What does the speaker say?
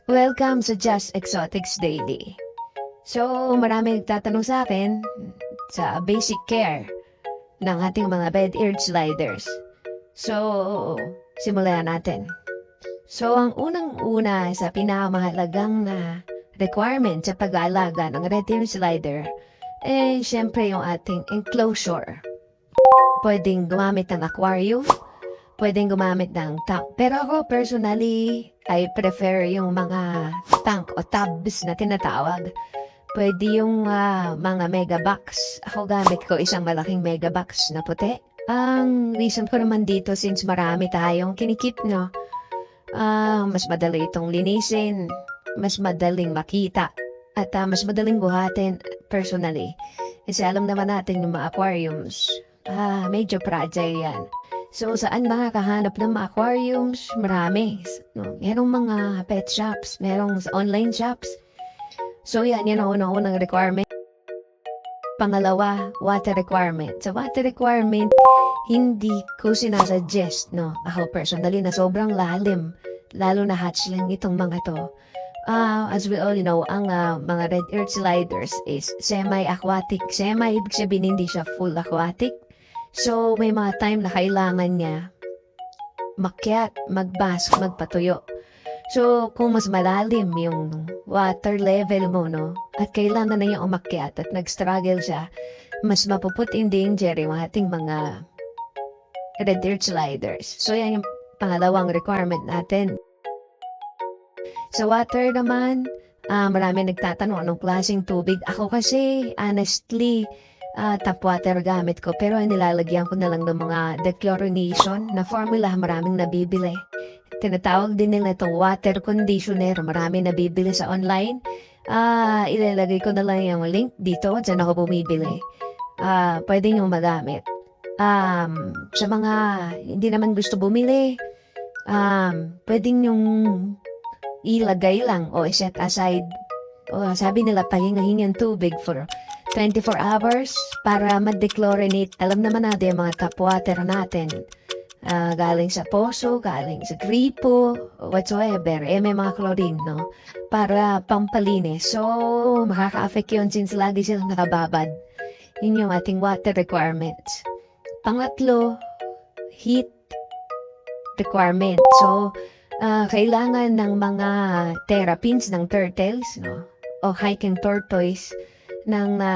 Welcome sa Just Exotics Daily. So, marami nagtatanong sa akin sa basic care ng ating mga bed ear sliders. So, simulan natin. So, ang unang-una sa pinakamahalagang requirement sa pag-aalaga ng red ear slider syempre yung ating enclosure. Pwedeng gumamit ng aquarium, pwedeng gumamit ng tank. Pero ako personally, I prefer yung mga tank o tubs na tinatawag. Pwede yung mga mega box. Ako gamit ko isang malaking mega box na puti. Ang reason ko naman dito since marami tayong kinikip, no? Mas madali itong linisin, mas madaling makita, at mas madaling buhatin personally. Kasi alam naman natin yung mga aquariums, medyo fragile yan. So, saan makakahanap ng mga aquariums? Marami. No? Merong mga pet shops, merong sa online shops. So, yan ang unang requirement. Pangalawa, water requirement. Sa water requirement, hindi ko sinasuggest, no? Ako personally na sobrang lalim. Lalo na hatchling itong mga to. As we all know, ang mga red earth sliders is semi-aquatic. Semi, ibig sabihin hindi siya full aquatic. So, may mga time na kailangan niya makyat, magbask, magpatuyo. So, kung mas malalim yung water level mo, no, at kailangan na niya umakyat at nag-struggle siya, mas mapuput in danger yung ating mga red earth sliders. So, yan yung pangalawang requirement natin. Sa water naman, marami nagtatanong anong klaseng tubig. Ako kasi, honestly, tap water gamit ko, pero nilalagyan ko na lang ng mga dechlorination na formula, maraming nabibili. Tinatawag din nila itong water conditioner, marami nabibili sa online. Ilalagay ko na lang yung link dito, dyan ako bumibili. Pwede nyo magamit. Sa mga hindi naman gusto bumili, pwede nyong ilagay lang o set aside. Sabi nila, pahingahin yung tubig for 24 hours para ma-dechlorinate. Alam naman natin yung mga tap water natin. Galing sa poso, galing sa gripo, whatsoever. May mga chlorine, no? Para pampalinis. So, makaka-affect yun since lagi silang nakababad. Yun yung ating water requirements. Pangatlo, heat requirement. So, kailangan ng mga terrapins ng turtles, no? O hiking tortoise ng